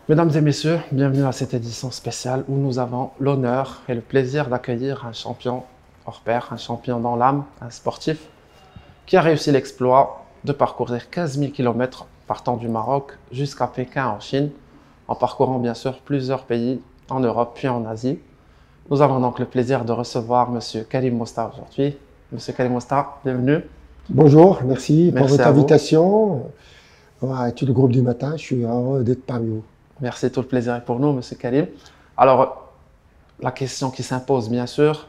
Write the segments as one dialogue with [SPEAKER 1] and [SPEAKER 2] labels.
[SPEAKER 1] Mesdames et messieurs, bienvenue à cette édition spéciale où nous avons l'honneur et le plaisir d'accueillir un champion hors pair, un champion dans l'âme, un sportif qui a réussi l'exploit de parcourir 15 000 km partant du Maroc jusqu'à Pékin en Chine, en parcourant bien sûr plusieurs pays en Europe puis en Asie. Nous avons donc le plaisir de recevoir Monsieur Karim Mostar aujourd'hui. Monsieur Karim Mostar, bienvenue.
[SPEAKER 2] Bonjour, merci pour votre
[SPEAKER 1] à vous.
[SPEAKER 2] invitation. Ouais, tout le groupe du matin, je suis heureux d'être parmi vous.
[SPEAKER 1] Merci, tout le plaisir est pour nous, Monsieur Karim. Alors, la question qui s'impose, bien sûr,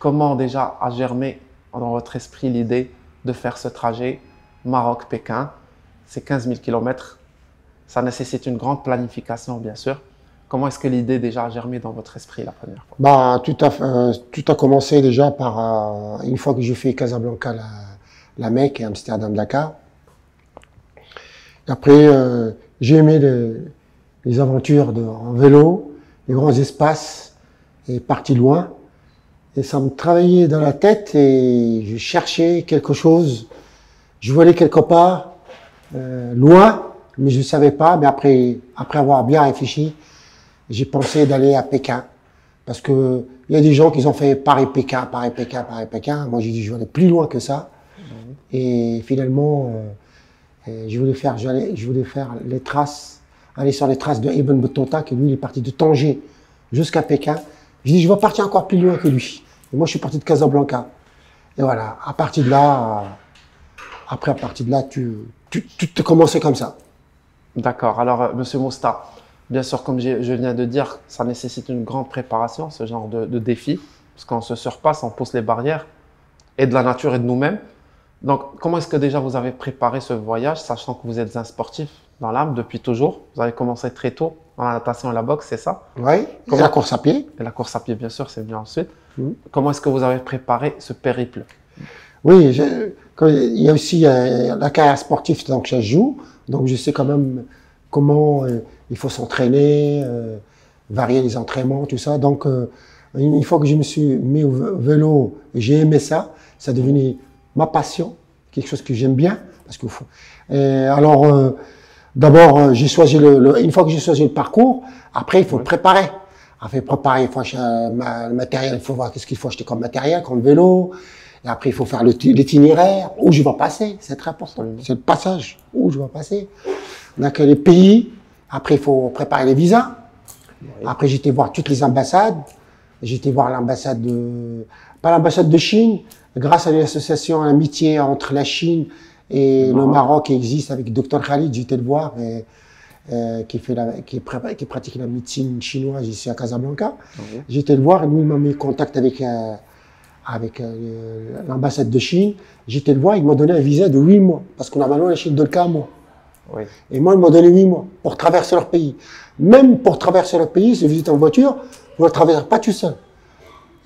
[SPEAKER 1] comment déjà a germé dans votre esprit l'idée de faire ce trajet Maroc-Pékin? C'est 15 000 km, ça nécessite une grande planification, bien sûr. Comment est-ce que l'idée déjà a germé dans votre esprit la première fois?
[SPEAKER 2] Bah, tout a commencé déjà par une fois que j'ai fait Casablanca, la Mecque et Amsterdam-Dakar. Après, j'ai aimé les aventures en vélo, les grands espaces, et parti loin. Et ça me travaillait dans la tête et je cherchais quelque chose. Je voulais quelque part, loin, mais je ne savais pas. Mais après avoir bien réfléchi, j'ai pensé d'aller à Pékin. Parce que il y a des gens qui ont fait Paris-Pékin, Paris-Pékin, Paris-Pékin. Moi, j'ai dit, je vais aller plus loin que ça. Et finalement, je voulais faire les traces, aller sur les traces de Ibn Battuta, qui lui, il est parti de Tanger jusqu'à Pékin. J'ai dit, je vais partir encore plus loin que lui. Et moi, je suis parti de Casablanca. Et voilà, à partir de là, tu te commençais comme ça.
[SPEAKER 1] D'accord. Alors, Monsieur Mostar, bien sûr, comme je viens de dire, ça nécessite une grande préparation, ce genre de défi, parce qu'on se surpasse, on pousse les barrières, et de la nature et de nous-mêmes. Donc, comment est-ce que déjà vous avez préparé ce voyage, sachant que vous êtes un sportif dans l'âme depuis toujours? Vous avez commencé très tôt dans la natation et la boxe, c'est ça?
[SPEAKER 2] Oui, et la course à pied.
[SPEAKER 1] Et la course à pied, bien sûr, c'est venu ensuite. Comment est-ce que vous avez préparé ce périple?
[SPEAKER 2] Oui, il y a aussi la carrière sportive, donc je joue, donc je sais quand même comment il faut s'entraîner, varier les entraînements, tout ça. Donc, une fois que je me suis mis au vélo, j'ai aimé ça, ça est devenu ma passion, quelque chose que j'aime bien. Parce que alors, d'abord, j'ai choisi une fois que j'ai choisi le parcours, après il faut le préparer. Après préparer, il faut acheter le matériel, il faut voir qu'est-ce qu'il faut acheter comme matériel, comme vélo. Et après, il faut faire l'itinéraire, où je vais passer, c'est très important. C'est le passage, où je vais passer. On a que les pays. Après, il faut préparer les visas. Après, j'étais voir toutes les ambassades. J'étais voir l'ambassade pas l'ambassade de Chine, grâce à l'association Amitié entre la Chine et le Maroc qui existe avec Dr Khalid, j'étais le voir, qui pratique la médecine chinoise ici à Casablanca. J'étais le voir et lui, il m'a mis en contact avec l'ambassade de Chine. J'étais le voir, il m'a donné un visa de 8 mois, parce que normalement la Chine donne qu'un mois. Oui. Et moi, il m'a donné 8 mois pour traverser leur pays. Même pour traverser leur pays, si vous êtes en voiture, vous ne le traversez pas tout seul.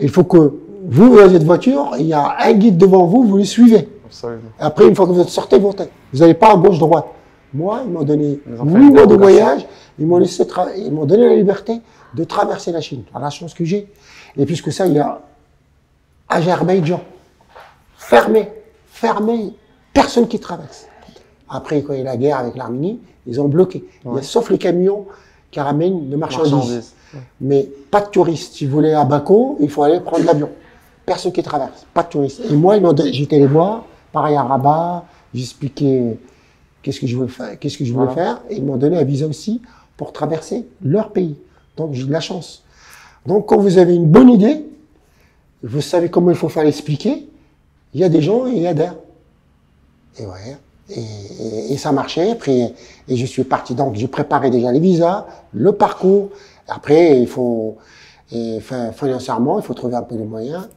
[SPEAKER 2] Il faut que vous êtes en voiture, il y a un guide devant vous, vous le suivez. Absolument. Après, une fois que vous sortez, vous n'allez pas à gauche-droite. Moi, ils m'ont donné 8 mois de voyage, ils m'ont donné la liberté de traverser la Chine. Alors, la chance que j'ai. Et plus que ça, il y a Azerbaïdjan, fermé, personne qui traverse. Après, quand il y a la guerre avec l'Arménie, ils ont bloqué. Sauf les camions qui ramènent de marchandises. Mais pas de touristes. Si vous voulez à Bako, il faut aller prendre l'avion. Personne qui traverse, pas de touristes. Et moi, j'étais les voir, pareil à Rabat, j'expliquais qu'est-ce que je voulais faire, et ils m'ont donné un visa aussi pour traverser leur pays. Donc j'ai de la chance. Donc quand vous avez une bonne idée, vous savez comment il faut faire l'expliquer, il y a des gens et il y a d'air. Et ouais. Et ça marchait. Après, et je suis parti. Donc, j'ai préparé déjà les visas, le parcours. Après, financièrement, il faut trouver un peu les moyens.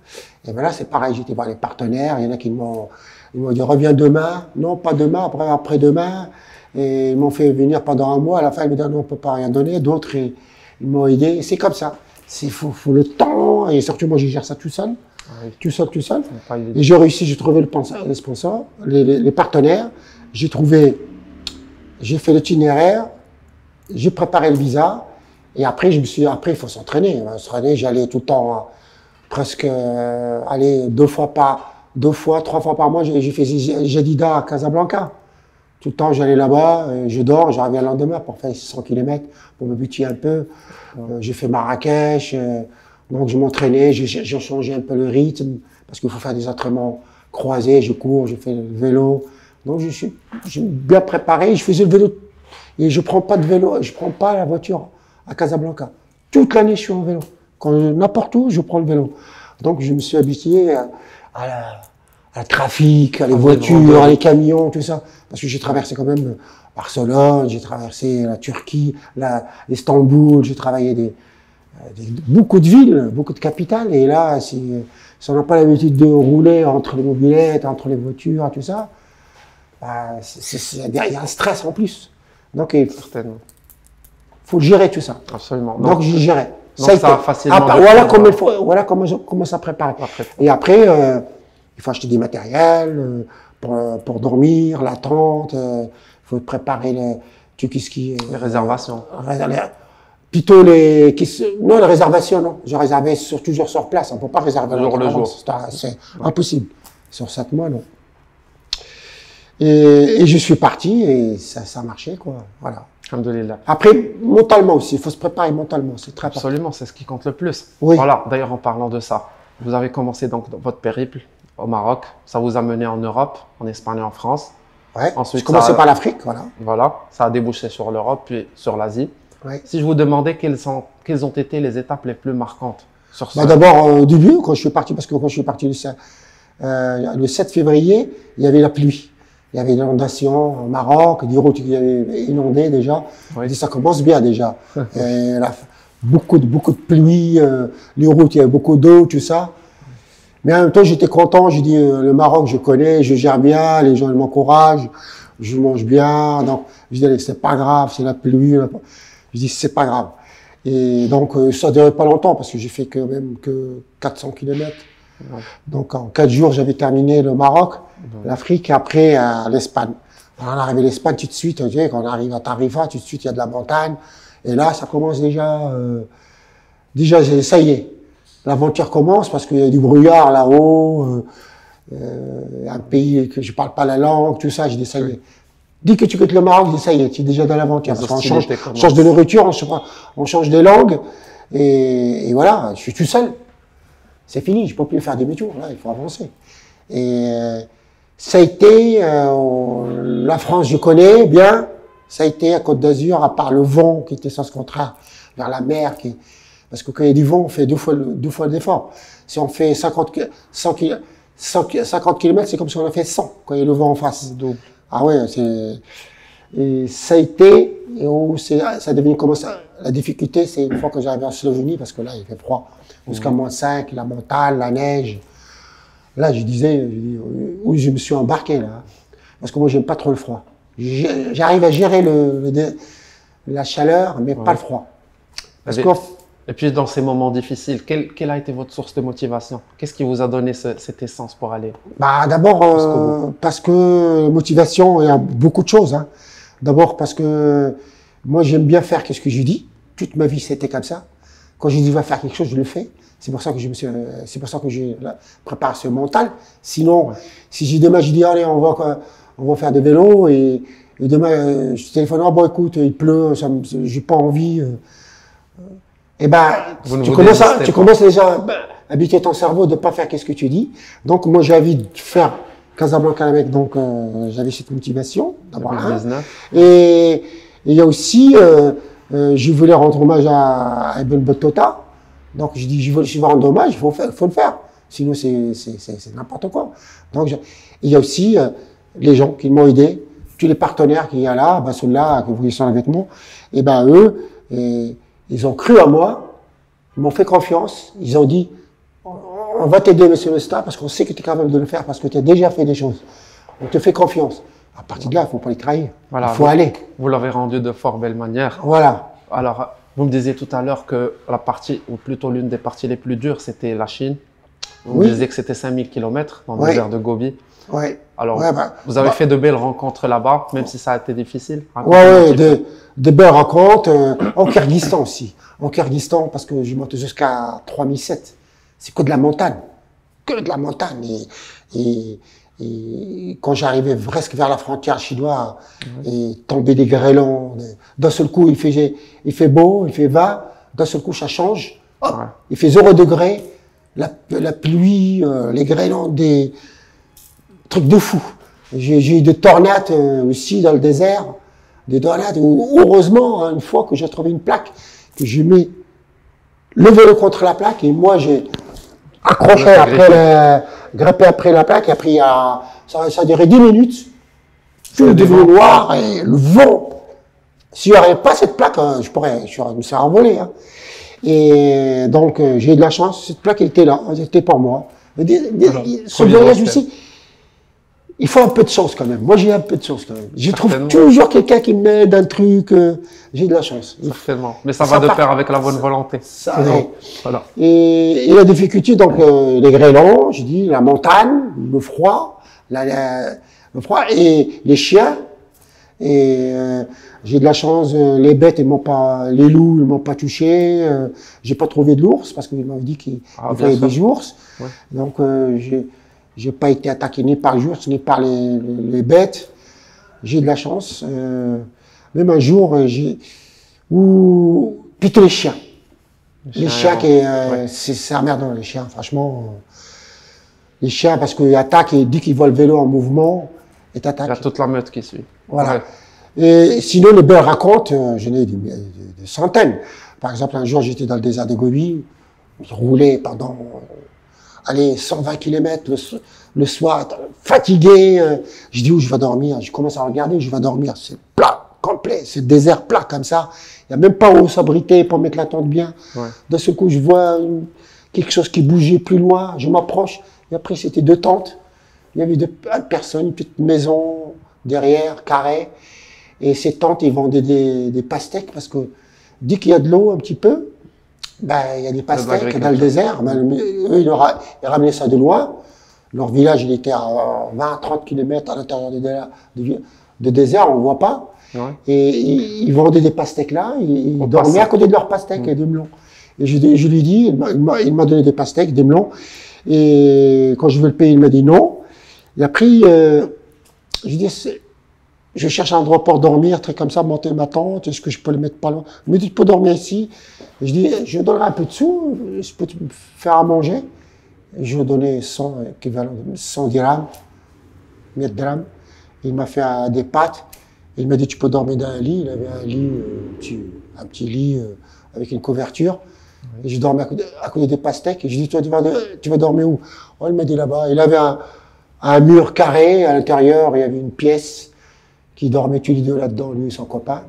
[SPEAKER 2] Et ben là, c'est pareil. J'étais voir les partenaires. Il y en a qui m'ont dit, reviens demain. Non, pas demain. Après-demain. Et ils m'ont fait venir pendant un mois. À la fin, ils me disent, non, on peut pas rien donner. D'autres, ils m'ont aidé. C'est comme ça. Il faut le temps. Et surtout, moi, je gère ça tout seul. Oui. Tout seul. Et j'ai réussi, j'ai trouvé les sponsors, les partenaires. J'ai fait l'itinéraire, j'ai préparé le visa. Et après, il faut s'entraîner. J'allais tout le temps, presque, aller 2 fois, 3 fois par mois. J'ai fait Jadida à Casablanca. Tout le temps, j'allais là-bas, je dors, je reviens le lendemain pour faire 100 km, pour me buter un peu. J'ai fait Marrakech, donc je m'entraînais, j'ai changé un peu le rythme, parce qu'il faut faire des entraînements croisés, je cours, je fais le vélo. Donc je suis bien préparé, je faisais le vélo. Et je prends pas de vélo, je prends pas la voiture à Casablanca. Toute l'année, je suis en vélo. N'importe où, je prends le vélo. Donc je me suis habitué à le trafic, à les voitures, à les camions, tout ça. Parce que j'ai traversé quand même Barcelone, j'ai traversé la Turquie, Istanbul, j'ai travaillé beaucoup de villes, beaucoup de capitales. Et là, si on n'a pas l'habitude de rouler entre les mobylettes, entre les voitures, tout ça, bah, il y a un stress en plus. Donc, il faut gérer tout ça.
[SPEAKER 1] Absolument.
[SPEAKER 2] Donc, j'ai géré.
[SPEAKER 1] Donc, ça a facilement...
[SPEAKER 2] Voilà comment ça prépare. Et après, il faut acheter des matériels pour dormir, la tente, il faut préparer
[SPEAKER 1] les réservations.
[SPEAKER 2] Plutôt les réservations, non. Je réservais toujours sur place. On ne peut pas réserver
[SPEAKER 1] le jour.
[SPEAKER 2] C'est impossible. Sur 7 mois, non. Et je suis parti et ça a marché, quoi. Voilà.
[SPEAKER 1] Alhamdoulilah.
[SPEAKER 2] Après, mentalement aussi. Il faut se préparer mentalement. C'est très important.
[SPEAKER 1] Absolument, c'est ce qui compte le plus.
[SPEAKER 2] Oui.
[SPEAKER 1] Voilà. D'ailleurs, en parlant de ça, vous avez commencé donc votre périple au Maroc. Ça vous a mené en Europe, en Espagne et en France.
[SPEAKER 2] Ouais. Ensuite, je commençais par l'Afrique, voilà.
[SPEAKER 1] Voilà. Ça a débouché sur l'Europe, puis sur l'Asie. Ouais. Si je vous demandais quelles ont été les étapes les plus marquantes sur ce...
[SPEAKER 2] D'abord, au début, quand je suis parti, parce que quand je suis parti le 7 février, il y avait la pluie. Il y avait l'inondation au Maroc, des routes qui avaient inondé déjà. Oui. Ça commence bien déjà. Beaucoup de pluie, les routes, il y avait beaucoup d'eau, tout ça. Mais en même temps, j'étais content. J'ai dit, le Maroc, je connais, je gère bien, les gens m'encouragent, je mange bien. Donc, je dis, c'est pas grave, c'est la pluie. Je dis, c'est pas grave. Et donc, ça ne durait pas longtemps parce que j'ai fait quand même que 400 km. Ouais. Donc, en 4 jours, j'avais terminé le Maroc, l'Afrique et après l'Espagne. On arrive à l'Espagne tout de suite, quand on arrive à Tarifa, tout de suite, il y a de la montagne. Et là, ça commence déjà, ça y est. L'aventure commence parce qu'il y a du brouillard là-haut, un pays que je parle pas la langue, tout ça, j'ai dit, ça y est. Dès que tu quittes le Maroc, ça y est, tu es déjà dans l'aventure. On change de nourriture, on change de langue, et voilà, je suis tout seul. C'est fini, je peux plus faire demi-tour, là, il faut avancer. Et ça a été, la France, je connais bien, ça a été à Côte d'Azur, à part le vent qui était sens contraire vers la mer, parce que quand il y a du vent, on fait deux fois l'effort. Si on fait 50 km, c'est comme si on a fait 100 quand il y a le vent en face. Double. Ah ouais, et ça a été, ça devient comme ça. La difficulté, c'est une fois que j'arrive en Slovénie, parce que là, il fait froid. Jusqu'à -5, la montagne, la neige. Là, je disais, où je me suis embarqué, là. Parce que moi, j'aime pas trop le froid. J'arrive à gérer la chaleur, mais pas le froid.
[SPEAKER 1] Et puis, dans ces moments difficiles, quelle a été votre source de motivation? Qu'est-ce qui vous a donné cette essence pour aller?
[SPEAKER 2] D'abord, parce que motivation, il y a beaucoup de choses. Hein. D'abord, parce que moi, j'aime bien faire ce que je dis. Toute ma vie, c'était comme ça. Quand je dis va faire quelque chose, je le fais. C'est pour ça que j'ai la préparation mentale. Sinon, si demain, je dis, allez, on va faire de vélo et demain, je téléphone, oh, bon, écoute, il pleut, j'ai pas envie. Eh ben, tu commences déjà à habituer ton cerveau de pas faire ce que tu dis. Donc, moi, j'ai envie de faire Casablanca avec, donc, j'avais cette motivation, d'abord. Et il y a aussi, je voulais rendre hommage à Ibn Battuta. Donc, je dis, je veux rendre hommage, il faut le faire. Sinon, c'est n'importe quoi. Donc, il y a aussi les gens qui m'ont aidé, tous les partenaires qu'il y a là, ceux-là, qui sont avec moi, et ben, eux, ils ont cru à moi, ils m'ont fait confiance, ils ont dit, on va t'aider, monsieur le staff, parce qu'on sait que tu es capable de le faire, parce que tu as déjà fait des choses. On te fait confiance. À partir de là, il ne faut pas les trahir. Voilà, il faut aller.
[SPEAKER 1] Vous l'avez rendu de fort belle manière.
[SPEAKER 2] Voilà.
[SPEAKER 1] Alors, vous me disiez tout à l'heure que la partie, ou plutôt l'une des parties les plus dures, c'était la Chine. Vous me disiez que c'était 5000 km dans le désert de Gobi.
[SPEAKER 2] Oui.
[SPEAKER 1] Alors, vous avez fait de belles rencontres là-bas, même si ça a été difficile.
[SPEAKER 2] Oui, de belles rencontres. En Kyrgyzstan aussi. En Kyrgyzstan, parce que je monte jusqu'à 3007. C'est que de la montagne. Que de la montagne. Et Et quand j'arrivais presque vers la frontière chinoise, et tombaient des grêlons, d'un seul coup, il fait beau, il fait 20, d'un seul coup, ça change. Hop, il fait 0 degré, la pluie, les grêlons, des trucs de fou. J'ai eu des tornades aussi dans le désert, des tornades où, heureusement, une fois que j'ai trouvé une plaque, que j'ai mis le vélo contre la plaque, et moi, j'ai accroché grimpé après la plaque, et après, ça a duré 10 minutes, tout devenu noir, et le vent. S'il n'y avait pas cette plaque, je me serais envolé. Hein. Et donc, j'ai eu de la chance, cette plaque était là, elle était pour moi. Ce voyage aussi, il faut un peu de chance quand même. Moi, j'ai un peu de chance quand même. Je trouve toujours quelqu'un qui m'aide un truc, j'ai de la chance.
[SPEAKER 1] Certainement. Mais ça va de pair avec la bonne volonté.
[SPEAKER 2] Voilà. Et la difficulté, donc, les grêlons, je dis, la montagne, le froid, le froid et les chiens. Et j'ai de la chance, les bêtes, les loups, ils m'ont pas touché. J'ai pas trouvé de l'ours parce qu'ils m'avaient dit qu'il y avait des ours. Ouais. Donc j'ai pas été attaqué ni par les ours ni par les bêtes. J'ai de la chance. Même un jour, plutôt les chiens. Les chiens, c'est emmerdant les chiens, franchement. Les chiens parce qu'ils attaquent et dès qu'ils voient le vélo en mouvement, ils t'attaquent.
[SPEAKER 1] Il y a toute la meute qui suit.
[SPEAKER 2] Voilà. Ouais. Et sinon, les belles racontes, j'en ai des centaines. Par exemple, un jour, j'étais dans le désert de Gobi, je roulais pendant, 120 km le soir, fatigué. Je dis où je vais dormir. Je commence à regarder où je vais dormir. C'est plat, complet. C'est le désert plat comme ça. Il n'y a même pas où s'abriter pour mettre la tente bien. Ouais. D'un seul coup, je vois quelque chose qui bougeait plus loin. Je m'approche. Et après, c'était 2 tentes. Il y avait 2 personnes, une petite maison derrière, carré. Et ces tentes, ils vendaient des pastèques parce que dès qu'il y a de l'eau un petit peu, il y a des pastèques dans le désert. Eux, ils ramenaient ça de loin. Leur village, il était à 20-30 km à l'intérieur de désert, on ne voit pas. Ouais. Et ils vendaient des pastèques là, ils dormaient à côté de leurs pastèques et des melons. Et je lui dis, il m'a donné des pastèques, des melons. Et quand je veux le payer, il m'a dit non. Et après, je dis, je cherche un endroit pour dormir, très comme ça, monter ma tente, est-ce que je peux le mettre pas loin? Il me dit, tu peux dormir ici. Et je dis, je donnerai un peu de sous, je peux te faire à manger. Et je lui ai donné 100 dirhams, 1000 dirhams. Il m'a fait des pâtes. Et il m'a dit, tu peux dormir dans un lit. Il avait un lit, un petit lit avec une couverture. Et je dormais à côté des pastèques. Et je dis, toi, tu vas dormir où? Oh, il m'a dit là-bas. Il avait un mur carré. À l'intérieur, il y avait une pièce qui dormait tous les deux là-dedans, lui et son copain.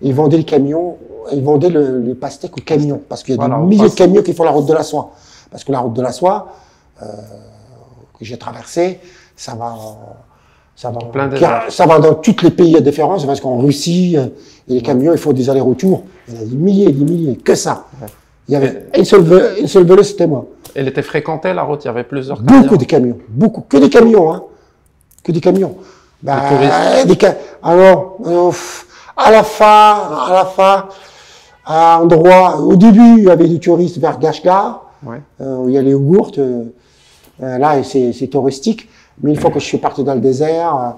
[SPEAKER 2] Et ils vendaient le camion. Ils vendaient le pastèque au camion. Parce qu'il y a des milliers de camions qui font la route de la soie. Parce que la route de la soie, que j'ai traversée, ça va dans tous les pays à différence, parce qu'en Russie, les camions, ils font des allers-retours. Il y en a des milliers, que ça. Ouais. Il y avait une seule vélo, c'était moi.
[SPEAKER 1] Elle était fréquentée, la route, il y avait plusieurs camions.
[SPEAKER 2] Beaucoup de camions, beaucoup. Que des camions, hein. Que des camions. Alors, à la fin, à un endroit, au début, il y avait des touristes vers Kashgar, ouais. Où il y a les yogourts, là, c'est touristique. Mais une fois que je suis parti dans le désert,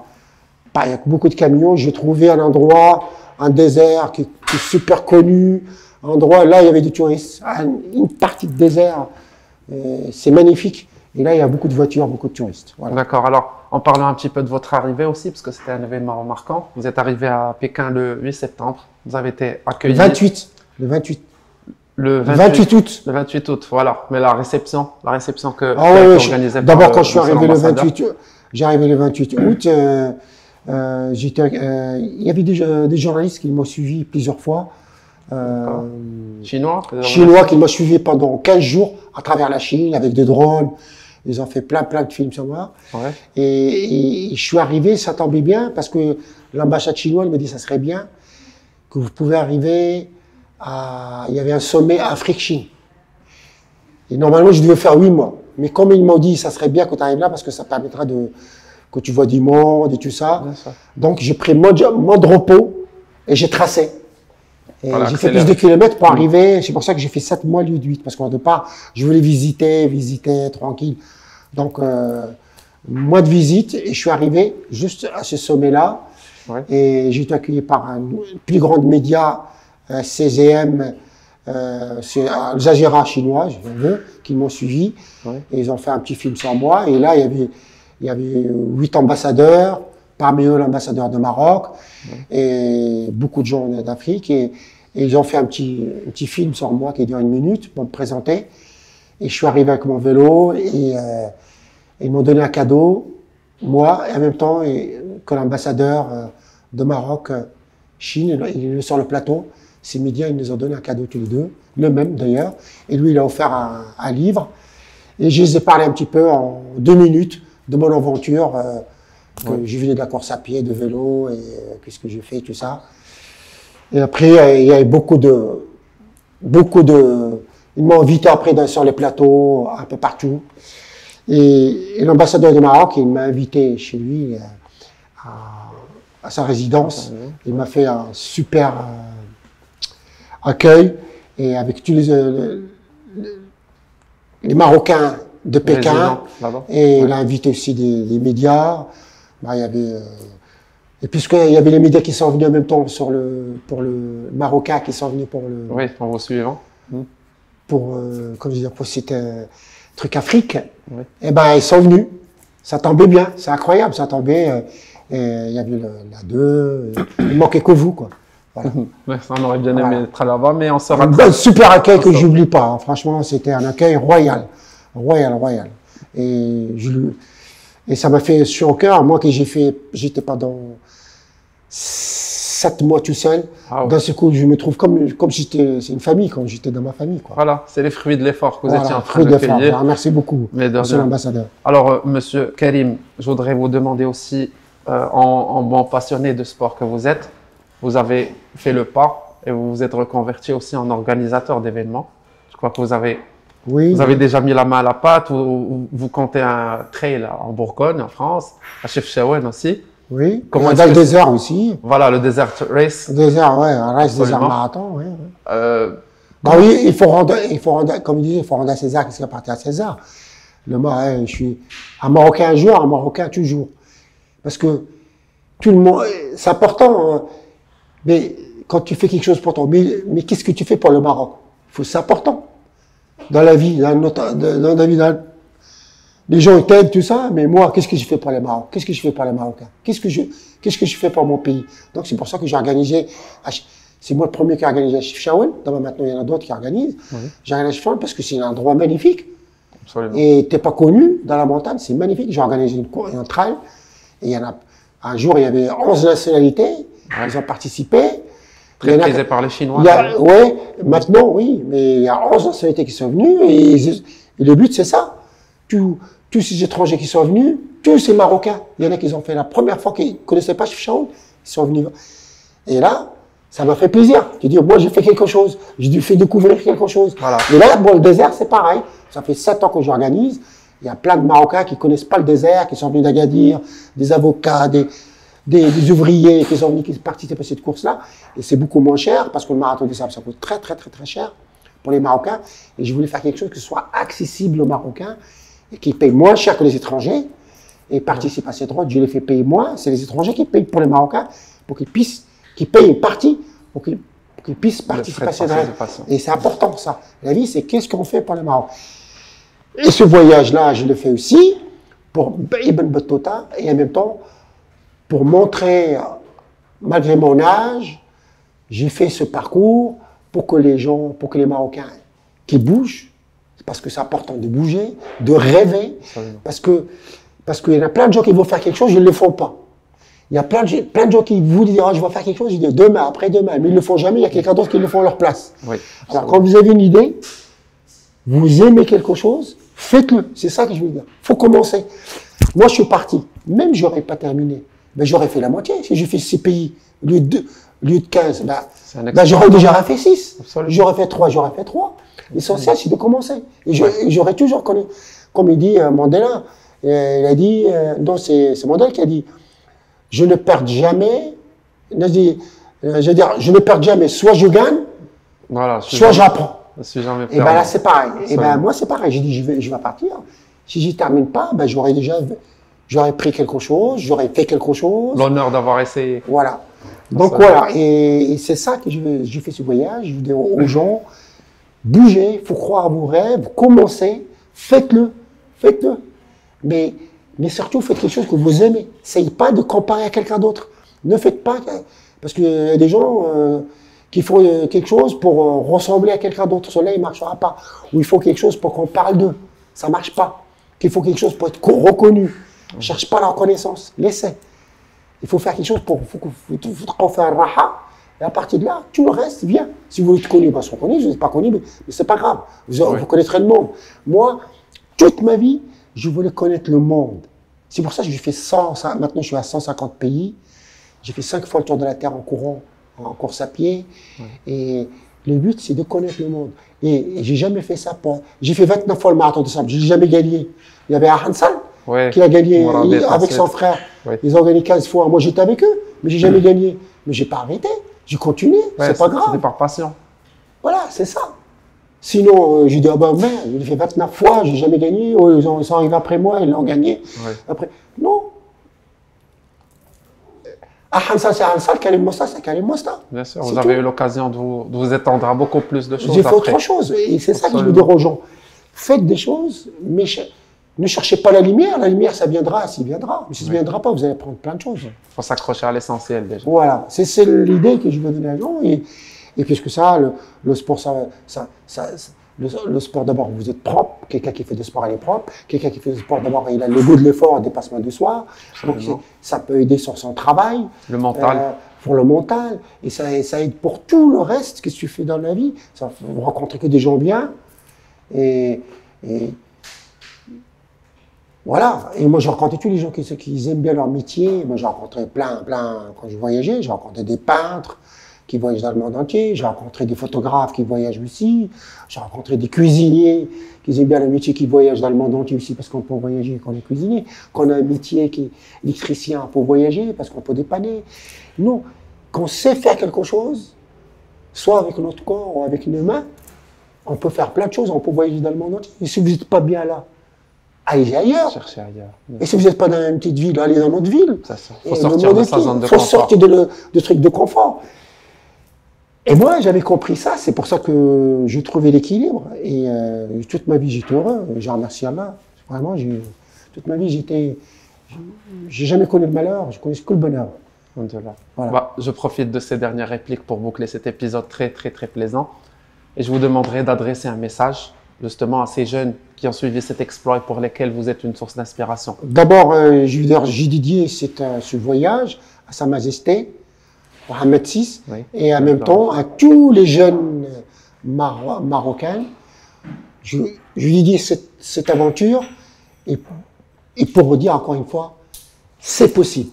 [SPEAKER 2] il y a beaucoup de camions. J'ai trouvé un endroit, un désert qui est super connu. Un endroit, là, il y avait des touristes. Une partie de désert, c'est magnifique. Et là, il y a beaucoup de voitures, beaucoup de touristes. Voilà.
[SPEAKER 1] D'accord. Alors, en parlant un petit peu de votre arrivée aussi, parce que c'était un événement marquant. Vous êtes arrivé à Pékin le 8 septembre. Vous avez été accueilli.
[SPEAKER 2] Le 28 août.
[SPEAKER 1] Le 28 août, voilà. Mais la réception que
[SPEAKER 2] vous avez organisée. D'abord, quand je suis arrivé le 28 août, il y avait des journalistes qui m'ont suivi plusieurs fois.
[SPEAKER 1] Chinois
[SPEAKER 2] qui m'ont suivi pendant 15 jours à travers la Chine avec des drones. Ils ont fait plein de films sur moi. Ouais. Et je suis arrivé, ça tombait bien parce que l'ambassade chinoise me dit ça serait bien que vous pouvez arriver il y avait un sommet Afrique-Chine. Et normalement, je devais faire 8 mois. Mais comme ils m'ont dit, ça serait bien que tu arrives là parce que ça permettra que tu vois du monde et tout ça. Donc, j'ai pris mode repos et j'ai tracé. Et voilà, j'ai fait plus de kilomètres pour arriver. C'est pour ça que j'ai fait 7 mois au lieu de 8. Parce qu'au départ, je voulais visiter tranquille. Donc, mois de visite, et je suis arrivé juste à ce sommet-là. Ouais. Et j'ai été accueilli par un plus grand média, CZM, c'est Al Jazeera chinois, je veux, qui m'ont suivi. Ouais. Et ils ont fait un petit film sur moi. Et là, il y avait 8 ambassadeurs, parmi eux l'ambassadeur de Maroc, et beaucoup de gens d'Afrique. Et ils ont fait un petit film sur moi qui dure 1 minute pour me présenter. Et je suis arrivé avec mon vélo et ils m'ont donné un cadeau, moi, et en même temps que l'ambassadeur de Maroc, Chine, il est sur le plateau. Ces médias, ils nous ont donné un cadeau tous les deux, le même d'ailleurs. Et lui, il a offert un livre. Et je les ai parlé un petit peu en 2 minutes de mon aventure. Que je venais de la course à pied, de vélo, et qu'est-ce que j'ai fait, tout ça. Et après, il y avait beaucoup de... Ils m'ont invité après sur les plateaux, un peu partout. Et l'ambassadeur du Maroc, il m'a invité chez lui à sa résidence. Il m'a fait un super accueil, et avec tous les Marocains de Pékin, et il a invité aussi des médias. Bah, il y avait, et puisqu'il y avait les médias qui sont venus en même temps pour le Marocain, qui sont venus pour le...
[SPEAKER 1] Oui, en vous suivant.
[SPEAKER 2] Pour, comme je veux dire, pour cet truc Afrique, et ben ils sont venus. Ça tombait bien, c'est incroyable, ça tombait. Il y avait la 2, il manquait que vous, quoi. Voilà.
[SPEAKER 1] Ça, on aurait bien aimé être là-bas, mais on sera...
[SPEAKER 2] Un super accueil que j'oublie pas, hein. Franchement, c'était un accueil royal. Royal. Et ça m'a fait sur au cœur, moi que j'étais pendant 7 mois tout seul. D'un seul coup, je me trouve comme c'est une famille, comme j'étais dans ma famille, quoi.
[SPEAKER 1] Voilà, c'est les fruits de l'effort que vous étiez en train de cueillir.
[SPEAKER 2] Merci beaucoup, monsieur l'ambassadeur.
[SPEAKER 1] Alors, monsieur Karim, je voudrais vous demander aussi, en bon passionné de sport que vous êtes, vous avez fait le pas et vous vous êtes reconverti aussi en organisateur d'événements. Je crois que vous avez déjà mis la main à la pâte, vous comptez un trail en Bourgogne, en France, à Chefchaouen aussi.
[SPEAKER 2] Oui, dans le désert aussi.
[SPEAKER 1] Voilà, le Desert Race.
[SPEAKER 2] Désert, ouais, un race désert marathon, oui. Bah oui, il faut rendre, comme il disait, il faut rendre à César ce qui appartient à César. Je suis un Marocain un jour, un Marocain toujours. Parce que tout le monde, c'est important, hein, mais quand tu fais quelque chose pour toi, mais qu'est-ce que tu fais pour le Maroc? C'est important. Dans la vie, les gens t'aident, tout ça, mais moi, qu'est-ce que je fais pour les Marocains? Qu'est-ce que je fais pour les Marocains? Qu'est-ce que je fais pour mon pays? Donc, c'est pour ça que j'ai organisé, c'est moi le premier qui a organisé à Chefchaouen. Maintenant, il y en a d'autres qui organisent. J'ai organisé à Chefchaouen parce que c'est un endroit magnifique. Absolument. Et t'es pas connu dans la montagne, c'est magnifique. J'ai organisé un trail. Et un jour, il y avait 11 nationalités. Ils ont participé.
[SPEAKER 1] Très prisé par les Chinois.
[SPEAKER 2] Oui, maintenant, oui. Mais il y a 11 nationalités qui sont venues. Et le but, c'est ça. Tous ces étrangers qui sont venus, tous ces Marocains, il y en a qui ont fait la première fois, qui ne connaissaient pas Chefchaouen, ils sont venus. Et là, ça m'a fait plaisir. Je dis, moi, j'ai fait quelque chose. J'ai dû faire découvrir quelque chose. Voilà. Et là, bon, le désert, c'est pareil. Ça fait 7 ans que j'organise. Il y a plein de Marocains qui ne connaissent pas le désert, qui sont venus d'Agadir, des avocats, des ouvriers qui sont venus, qui participent à cette course-là. Et c'est beaucoup moins cher, parce que le marathon des sables, ça coûte très cher pour les Marocains. Et je voulais faire quelque chose qui soit accessible aux Marocains, et qui paye moins cher que les étrangers, et participent à cette route. Je les fais payer moins. C'est les étrangers qui payent pour les Marocains, pour qu'ils payent une partie, pour qu'ils puissent participer à cette route. Et c'est important, ça. La vie, c'est qu'est-ce qu'on fait pour les Marocains. Et ce voyage-là, je le fais aussi pour Ibn Battuta, et en même temps, pour montrer, malgré mon âge, j'ai fait ce parcours pour que les Marocains qui bougent, parce que c'est important de bouger, de rêver, parce qu'il y en a plein de gens qui vont faire quelque chose, ils ne le font pas. Il y a plein de gens qui voulaient dire, je vais faire quelque chose, ils disent demain, après-demain, mais ils ne le font jamais, il y a quelqu'un d'autre qui le font à leur place. Oui, alors quand vous avez une idée, vous aimez quelque chose, faites-le. C'est ça que je veux dire. Il faut commencer. Moi, je suis parti. Même je n'aurais pas terminé. Mais j'aurais fait la moitié. Si j'ai fait 6 pays au lieu de 15, j'aurais déjà fait 6. J'aurais fait 3, L'essentiel, c'est de commencer. Et j'aurais toujours connu. Comme il dit Mandela, il a dit, c'est Mandela qui a dit, je ne perds jamais, je veux dire, je ne perds jamais, soit je gagne, soit j'apprends. Et ben là, c'est pareil. Et ben moi, c'est pareil. J'ai dit, je vais partir. Si j'y termine pas, ben j'aurais déjà j'aurais pris quelque chose, j'aurais fait quelque chose.
[SPEAKER 1] L'honneur d'avoir essayé.
[SPEAKER 2] Voilà. Donc voilà, et c'est ça que j'ai fait ce voyage. Je dis aux gens, bougez, il faut croire à vos rêves, commencez, faites-le, faites-le. Mais surtout, faites quelque chose que vous aimez. N'essayez pas de comparer à quelqu'un d'autre. Ne faites pas, parce qu'il y a des gens qui font quelque chose pour ressembler à quelqu'un d'autre. Cela, il ne marchera pas. Ou il faut quelque chose pour qu'on parle d'eux. Ça ne marche pas. Qu'il faut quelque chose pour être reconnu. Ne cherche pas la reconnaissance. Laissez. Il faut faire quelque chose pour qu'on fasse un raha. Et à partir de là, tout le reste vient. Si vous êtes connu, parce qu'on connaît, vous n'êtes pas connu, mais c'est pas grave. Vous connaîtrez le monde. Moi, toute ma vie, je voulais connaître le monde. C'est pour ça que j'ai fait 100, maintenant je suis à 150 pays. J'ai fait 5 fois le tour de la Terre en courant, en course à pied. Et le but, c'est de connaître le monde. Et j'ai jamais fait ça pour... J'ai fait 29 fois le marathon de sable, j'ai jamais gagné. Il y avait Hansal qui a gagné avec son frère. Ils ont gagné 15 fois. Moi, j'étais avec eux, mais j'ai jamais gagné. Mais j'ai pas arrêté. J'ai continué. C'est pas grave.
[SPEAKER 1] C'était par passion.
[SPEAKER 2] Voilà, c'est ça. Sinon, j'ai dit, ah ben merde, j'ai fait 29 fois, j'ai jamais gagné. Oh, ils sont arrivés après moi, ils l'ont gagné. Après, non. Hansal, c'est Hansal, Karim Mosta, c'est Karim Mosta.
[SPEAKER 1] Bien sûr, vous avez eu l'occasion de vous étendre à beaucoup plus de choses.
[SPEAKER 2] J'ai fait autre chose. Et c'est ça que je veux dire aux gens. Faites des choses, mais ne cherchez pas la lumière. La lumière, ça viendra, s'il viendra. Mais si ça ne viendra pas, vous allez prendre plein de choses. Il
[SPEAKER 1] faut s'accrocher à l'essentiel déjà.
[SPEAKER 2] Voilà, c'est l'idée que je veux donner à gens. Et qu'est-ce que ça, le sport, le sport d'abord, vous êtes propre. Quelqu'un qui fait du sport, il est propre. Quelqu'un qui fait du sport, d'abord, il a le goût de l'effort, le dépassement du soi. Donc, ça peut aider sur son travail.
[SPEAKER 1] Le mental.
[SPEAKER 2] Pour le mental. Et ça aide pour tout le reste. Qu'est-ce que tu fais dans la vie? Ça, vous rencontrez que des gens bien. Et voilà. Et moi, j'ai rencontré tous les gens qui aiment bien leur métier. Moi, j'ai rencontré plein, quand je voyageais, j'ai rencontré des peintres qui voyagent dans le monde entier. J'ai rencontré des photographes qui voyagent aussi. J'ai rencontré des cuisiniers qui aiment bien le métier, qui voyagent dans le monde entier aussi, parce qu'on peut voyager quand on est cuisinier. Quand on a un métier qui est électricien, on peut voyager parce qu'on peut dépanner. Non, quand on sait faire quelque chose, soit avec notre corps ou avec une main, on peut faire plein de choses, on peut voyager dans le monde entier. Et si vous n'êtes pas bien là, allez ailleurs.
[SPEAKER 1] Cherchez ailleurs.
[SPEAKER 2] Et si vous n'êtes pas dans une petite ville, allez dans notre ville.
[SPEAKER 1] Il faut sortir de sa zone de confort.
[SPEAKER 2] Il faut sortir de trucs de confort. Et moi, j'avais compris ça. C'est pour ça que j'ai trouvé l'équilibre. Et toute ma vie, j'étais heureux. Je remercie Allah. Vraiment, toute ma vie, j'ai jamais connu le malheur. Je connais que le bonheur.
[SPEAKER 1] Voilà. Bah, je profite de ces dernières répliques pour boucler cet épisode très, très, très plaisant. Et je vous demanderai d'adresser un message justement à ces jeunes qui ont suivi cet exploit et pour lesquels vous êtes une source d'inspiration.
[SPEAKER 2] D'abord, j'ai dédié ce voyage à Sa Majesté, Mohammed VI, et en même temps à tous les jeunes marocains. Je dédie cette aventure et pour vous dire encore une fois, c'est possible.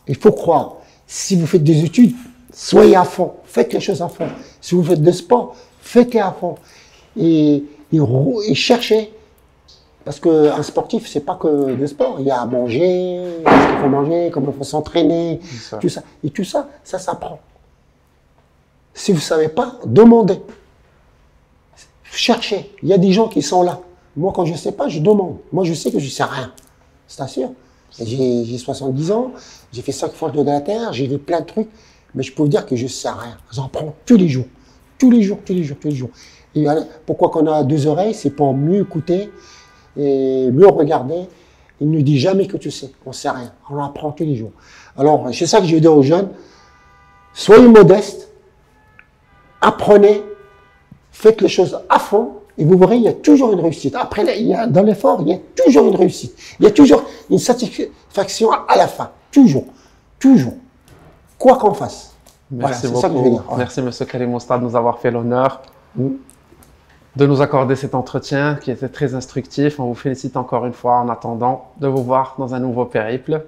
[SPEAKER 2] Il faut croire. Si vous faites des études, soyez à fond, faites les choses à fond. Si vous faites du sport, faites-les à fond. Et cherchez. Parce qu'un sportif, c'est pas que le sport. Il y a à manger, ce qu'il faut manger, comment il faut s'entraîner, tout ça. Et tout ça, ça s'apprend. Si vous ne savez pas, demandez. Cherchez. Il y a des gens qui sont là. Moi, quand je ne sais pas, je demande. Moi, je sais que je ne sais rien. C'est sûr. J'ai 70 ans, j'ai fait 5 fois le tour de la Terre, j'ai vu plein de trucs, mais je peux vous dire que je ne sais rien. J'en prends tous les jours. Tous les jours, tous les jours, tous les jours. Et pourquoi qu'on a 2 oreilles? C'est pour mieux écouter et mieux regarder. Il ne dit jamais que tu sais. On ne sait rien. On apprend tous les jours. Alors, c'est ça que je veux dire aux jeunes. Soyez modestes. Apprenez. Faites les choses à fond. Et vous verrez, il y a toujours une réussite. Après, dans l'effort, il y a toujours une réussite. Il y a toujours une satisfaction à la fin. Toujours. Toujours. Quoi qu'on fasse.
[SPEAKER 1] Merci beaucoup. Ça que je veux dire. Merci, M. Karim Mosta, de nous avoir fait l'honneur de nous accorder cet entretien qui était très instructif. On vous félicite encore une fois en attendant de vous voir dans un nouveau périple.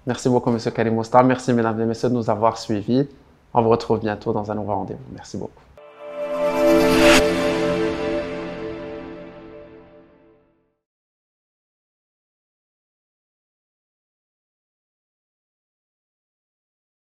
[SPEAKER 1] Merci beaucoup, M. Karim Mosta. Merci, mesdames et messieurs, de nous avoir suivis. On vous retrouve bientôt dans un nouveau rendez-vous. Merci beaucoup.